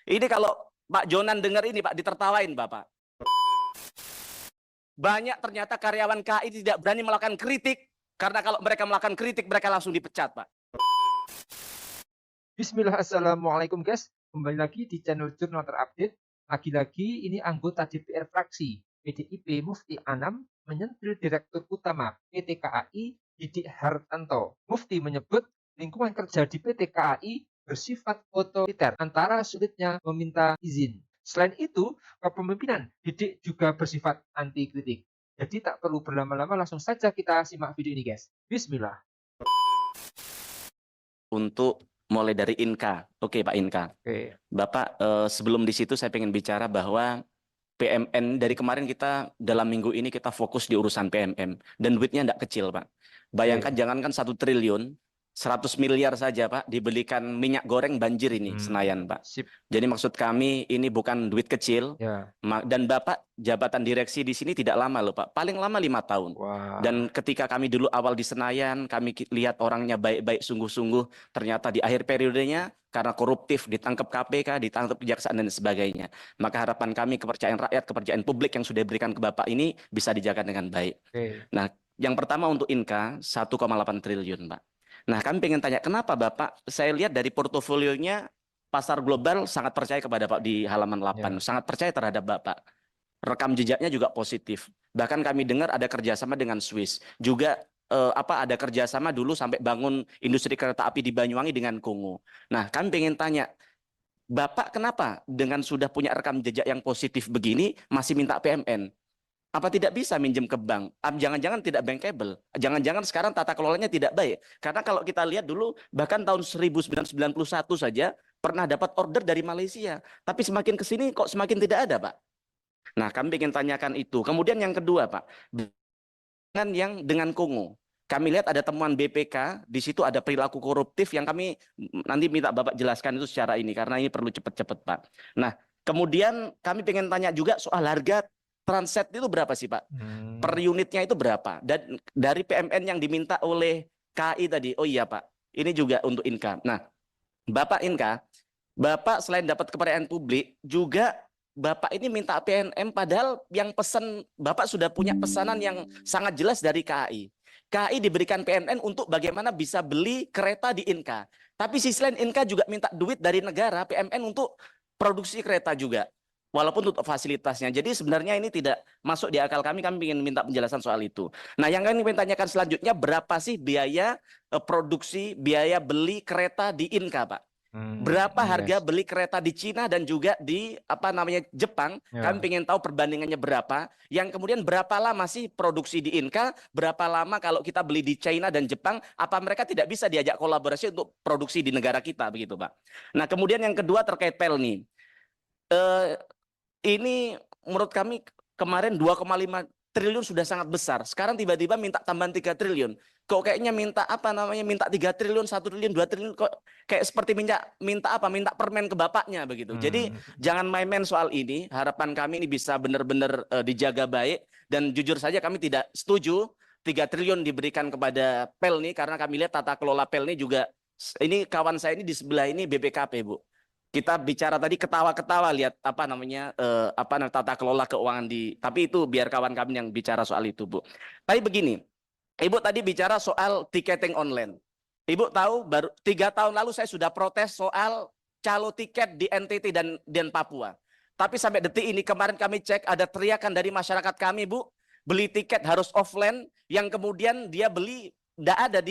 Ini kalau Pak Jonan dengar ini Pak, ditertawain Bapak. Banyak ternyata karyawan KAI tidak berani melakukan kritik, karena kalau mereka melakukan kritik, mereka langsung dipecat Pak. Bismillah, assalamualaikum guys. Kembali lagi di channel Jurnal Terupdate. Lagi-lagi ini anggota DPR fraksi PDIP Mufti Anam menyentil Direktur Utama PT KAI Didik Hartanto. Mufti menyebut lingkungan kerja di PT KAI bersifat otoriter antara sulitnya meminta izin. Selain itu, kepemimpinan Didik juga bersifat anti kritik. Jadi tak perlu berlama-lama, langsung saja kita simak video ini guys. Bismillah. Untuk mulai dari Inka. Oke Pak Inka. Oke. Bapak, sebelum di situ saya ingin bicara bahwa PMN dari kemarin kita dalam minggu ini kita fokus di urusan PMN dan duitnya tidak kecil Pak. Bayangkan jangankan 1 triliun, 100 miliar saja Pak dibelikan minyak goreng banjir ini Senayan Pak. Sip. Jadi maksud kami ini bukan duit kecil. Ya. Dan Bapak jabatan direksi di sini tidak lama loh Pak, paling lama 5 tahun. Wah. Dan ketika kami dulu awal di Senayan, kami lihat orangnya baik-baik sungguh-sungguh, ternyata di akhir periodenya karena koruptif ditangkap KPK, ditangkap kejaksaan dan sebagainya. Maka harapan kami kepercayaan rakyat, kepercayaan publik yang sudah diberikan ke Bapak ini bisa dijaga dengan baik. Oke. Nah, yang pertama untuk Inka 1,8 triliun Pak. Nah, kami pengen tanya kenapa Bapak, saya lihat dari portofolionya pasar global sangat percaya kepada Pak di halaman 8, sangat percaya terhadap Bapak. Rekam jejaknya juga positif. Bahkan kami dengar ada kerjasama dengan Swiss. Juga ada kerjasama dulu sampai bangun industri kereta api di Banyuwangi dengan Kongo. Nah, kami pengen tanya, Bapak kenapa dengan sudah punya rekam jejak yang positif begini masih minta PMN? Apa tidak bisa minjem ke bank? Jangan-jangan tidak bankable. Jangan-jangan sekarang tata kelolanya tidak baik. Karena kalau kita lihat dulu, bahkan tahun 1991 saja pernah dapat order dari Malaysia. Tapi semakin ke sini kok semakin tidak ada, Pak. Nah, kami ingin tanyakan itu. Kemudian yang kedua, Pak, dengan yang dengan Kongo. Kami lihat ada temuan BPK, di situ ada perilaku koruptif yang kami nanti minta Bapak jelaskan itu secara ini, karena ini perlu cepat-cepat, Pak. Nah, kemudian kami ingin tanya juga soal harga transit itu berapa sih Pak? Per unitnya itu berapa? Dan dari PMN yang diminta oleh KAI tadi, oh iya Pak, ini juga untuk Inka. Nah, Bapak Inka, Bapak selain dapat kepercayaan publik, juga Bapak ini minta PNM padahal yang pesan, Bapak sudah punya pesanan yang sangat jelas dari KAI. KAI diberikan PNN untuk bagaimana bisa beli kereta di Inka. Tapi sisi lain Inka juga minta duit dari negara, PMN untuk produksi kereta juga. Walaupun untuk fasilitasnya. Jadi sebenarnya ini tidak masuk di akal kami ingin minta penjelasan soal itu. Nah, yang kami ingin tanyakan selanjutnya, berapa sih biaya produksi, biaya beli kereta di Inka, Pak? Berapa harga beli kereta di Cina dan juga di Jepang? Kami ingin tahu perbandingannya berapa. Yang kemudian berapa lama sih produksi di Inka? Berapa lama kalau kita beli di China dan Jepang? Apa mereka tidak bisa diajak kolaborasi untuk produksi di negara kita begitu, Pak? Nah, kemudian yang kedua terkait Pelni. Ini menurut kami kemarin 2,5 triliun sudah sangat besar. Sekarang tiba-tiba minta tambahan 3 triliun. Kok kayaknya minta minta 3 triliun, 1 triliun, 2 triliun, kok kayak seperti minta permen ke bapaknya begitu. Jadi jangan main-main soal ini. Harapan kami ini bisa benar-benar dijaga baik, dan jujur saja kami tidak setuju 3 triliun diberikan kepada Pelni, karena kami lihat tata kelola Pelni juga, ini kawan saya ini di sebelah ini BPKP, Bu. Kita bicara tadi ketawa-ketawa lihat tata kelola keuangan tapi itu biar kawan kami yang bicara soal itu, Bu. Tapi begini, Ibu tadi bicara soal tiketing online. Ibu tahu baru 3 tahun lalu saya sudah protes soal calo tiket di NTT dan Papua. Tapi sampai detik ini kemarin kami cek ada teriakan dari masyarakat kami, Bu, beli tiket harus offline, yang kemudian dia beli tidak ada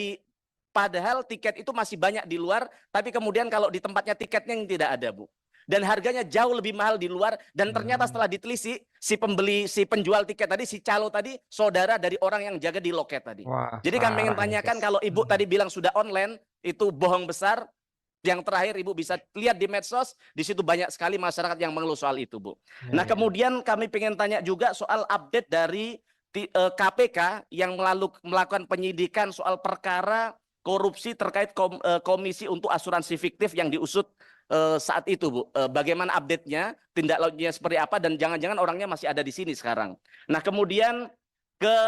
padahal tiket itu masih banyak di luar, tapi kemudian kalau di tempatnya tiketnya yang tidak ada, Bu. Dan harganya jauh lebih mahal di luar, dan ternyata setelah ditelisik, si penjual tiket tadi, si calo tadi, saudara dari orang yang jaga di loket tadi. Wah, jadi kami ingin tanyakan, kalau Ibu tadi bilang sudah online, itu bohong besar. Yang terakhir Ibu bisa lihat di medsos, di situ banyak sekali masyarakat yang mengeluh soal itu, Bu. Nah, kemudian kami ingin tanya juga soal update dari KPK yang melakukan penyidikan soal perkara korupsi terkait komisi untuk asuransi fiktif yang diusut saat itu, Bu. Bagaimana update-nya, tindak lanjutnya seperti apa, dan jangan-jangan orangnya masih ada di sini sekarang. Nah, kemudian ke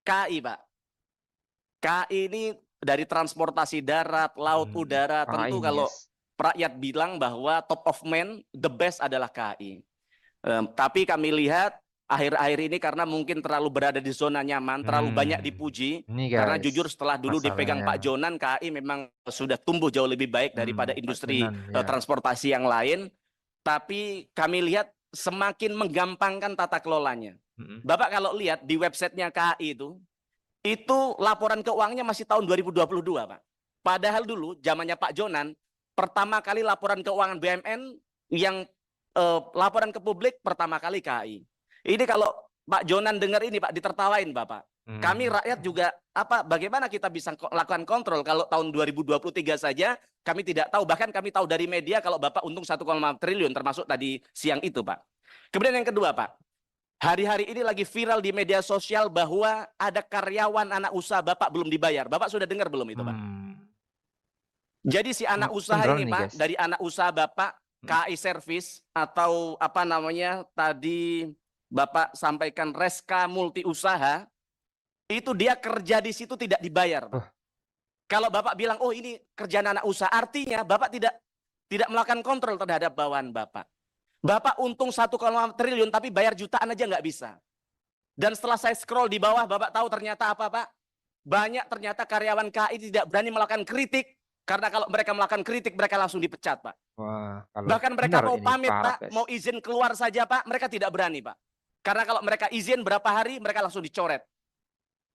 KAI, Pak. KAI ini dari transportasi darat, laut, udara, tentu kalau rakyat bilang bahwa top of mind, the best adalah KAI. Tapi kami lihat akhir-akhir ini karena mungkin terlalu berada di zona nyaman, terlalu banyak dipuji. Ini Karena guys, jujur setelah dulu dipegang Pak masalahnya. Jonan, KAI memang sudah tumbuh jauh lebih baik daripada Pak industri Jonan, ya. transportasi yang lain. Tapi kami lihat semakin menggampangkan tata kelolanya. Bapak kalau lihat di websitenya KAI itu laporan keuangannya masih tahun 2022, Pak. Padahal dulu zamannya Pak Jonan, pertama kali laporan keuangan BUMN yang laporan ke publik pertama kali KAI. Ini kalau Pak Jonan dengar ini Pak, ditertawain Bapak. Kami rakyat juga bagaimana kita bisa lakukan kontrol kalau tahun 2023 saja kami tidak tahu, bahkan kami tahu dari media kalau Bapak untung 1,5 triliun termasuk tadi siang itu, Pak. Kemudian yang kedua, Pak. Hari-hari ini lagi viral di media sosial bahwa ada karyawan anak usaha Bapak belum dibayar. Bapak sudah dengar belum itu, Pak? Jadi si anak usaha Beneran ini, nih, Pak, guys. dari anak usaha Bapak KAI Service atau tadi Bapak sampaikan Reska Multi Usaha, itu dia kerja di situ tidak dibayar, Pak. Kalau Bapak bilang, oh ini kerjaan anak usaha, artinya Bapak tidak melakukan kontrol terhadap bawahan Bapak. Bapak untung 1,5 triliun tapi bayar jutaan aja nggak bisa. Dan setelah saya scroll di bawah, Bapak tahu ternyata apa, Pak? Banyak ternyata karyawan KAI tidak berani melakukan kritik, karena kalau mereka melakukan kritik, mereka langsung dipecat, Pak. Wah, kalau Bahkan mereka benar mau ini pamit, parah, Pak, guys. mau izin keluar saja, Pak, mereka tidak berani, Pak. Karena kalau mereka izin berapa hari, mereka langsung dicoret.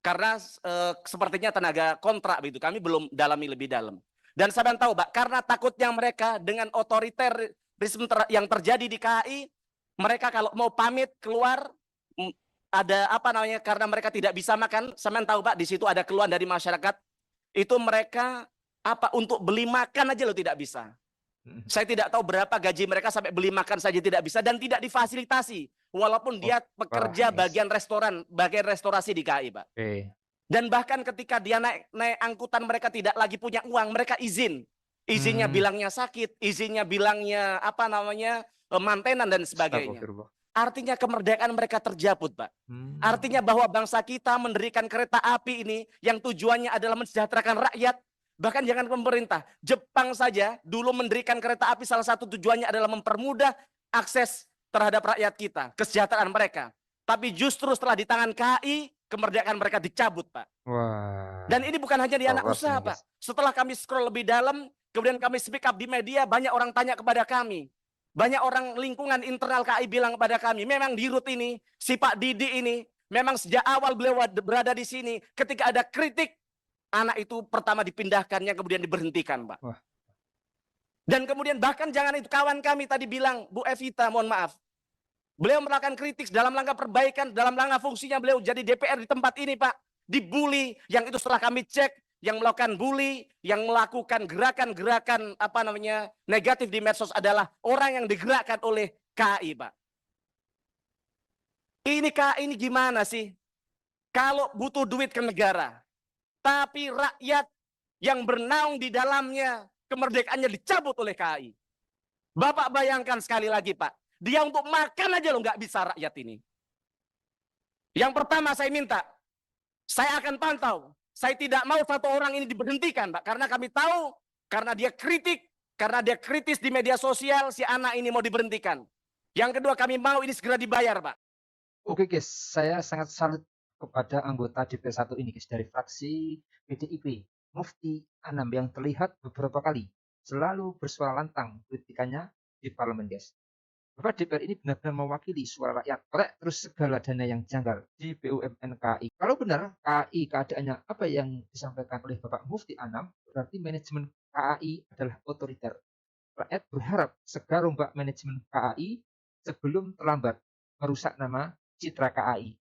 Karena sepertinya tenaga kontrak begitu. Kami belum dalami lebih dalam. Dan saya tahu, Pak, karena takutnya mereka dengan otoriterisme yang terjadi di KAI, mereka kalau mau pamit keluar ada karena mereka tidak bisa makan. Saya tahu, Pak, di situ ada keluhan dari masyarakat. Itu mereka untuk beli makan aja lo tidak bisa. Saya tidak tahu berapa gaji mereka sampai beli makan saja tidak bisa dan tidak difasilitasi. Walaupun dia pekerja bagian restoran, bagian restorasi di KAI, Pak. Dan bahkan ketika dia naik angkutan mereka tidak lagi punya uang, mereka izin. Izinnya bilangnya sakit, izinnya bilangnya mantenan dan sebagainya. Artinya kemerdekaan mereka terjabut, Pak. Artinya bahwa bangsa kita mendirikan kereta api ini yang tujuannya adalah mensejahterakan rakyat. Bahkan jangan pemerintah. Jepang saja dulu mendirikan kereta api salah satu tujuannya adalah mempermudah akses terhadap rakyat kita, kesejahteraan mereka. Tapi justru setelah di tangan KAI, kemerdekaan mereka dicabut, Pak. Wah. Dan ini bukan hanya di anak usaha, Ini, Pak. Setelah kami scroll lebih dalam, kemudian kami speak up di media, banyak orang tanya kepada kami. Banyak orang lingkungan internal KAI bilang kepada kami, memang di Rut ini, si Pak Didi ini, memang sejak awal beliau berada di sini, ketika ada kritik, anak itu pertama dipindahkannya, kemudian diberhentikan, Pak. Wah. Dan kemudian bahkan jangan itu, kawan kami tadi bilang, Bu Evita, mohon maaf, beliau melakukan kritik dalam langkah perbaikan, dalam langkah fungsinya beliau jadi DPR di tempat ini, Pak. Dibully, yang itu setelah kami cek, yang melakukan bully, yang melakukan gerakan-gerakan negatif di medsos adalah orang yang digerakkan oleh KAI, Pak. Ini KAI ini gimana sih? Kalau butuh duit ke negara, tapi rakyat yang bernaung di dalamnya kemerdekaannya dicabut oleh KAI. Bapak bayangkan sekali lagi, Pak, dia untuk makan aja lo nggak bisa rakyat ini. Yang pertama saya minta, saya akan pantau. Saya tidak mau satu orang ini diberhentikan, Pak, karena kami tahu karena dia kritis di media sosial, si anak ini mau diberhentikan. Yang kedua, kami mau ini segera dibayar, Pak. Oke, guys, saya sangat salut kepada anggota DPR 1 ini, guys, dari fraksi PDIP, Mufti Anam, yang terlihat beberapa kali selalu bersuara lantang kritikannya di parlemen, guys. Bapak DPR ini benar-benar mewakili suara rakyat, korek terus segala dana yang janggal di BUMN KAI. Kalau benar KAI keadaannya apa yang disampaikan oleh Bapak Mufti Anam, berarti manajemen KAI adalah otoriter. Rakyat berharap segera rombak manajemen KAI sebelum terlambat merusak nama citra KAI.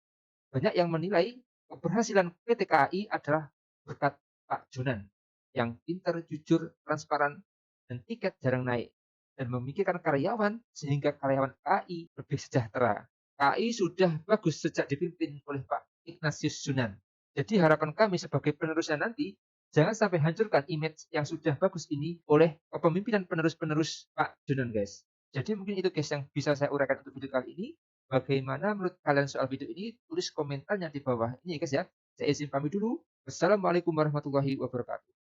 Banyak yang menilai keberhasilan PT KAI adalah berkat Pak Jonan yang pintar, jujur, transparan, dan tiket jarang naik, dan memikirkan karyawan sehingga karyawan KAI lebih sejahtera. KAI sudah bagus sejak dipimpin oleh Pak Ignatius Jonan. Jadi harapan kami sebagai penerusnya nanti, jangan sampai hancurkan image yang sudah bagus ini oleh kepemimpinan penerus-penerus Pak Jonan, guys. Jadi mungkin itu, guys, yang bisa saya uraikan untuk video kali ini. Bagaimana menurut kalian soal video ini? Tulis komentarnya di bawah ini, guys, ya. Saya izin pamit dulu. Wassalamualaikum warahmatullahi wabarakatuh.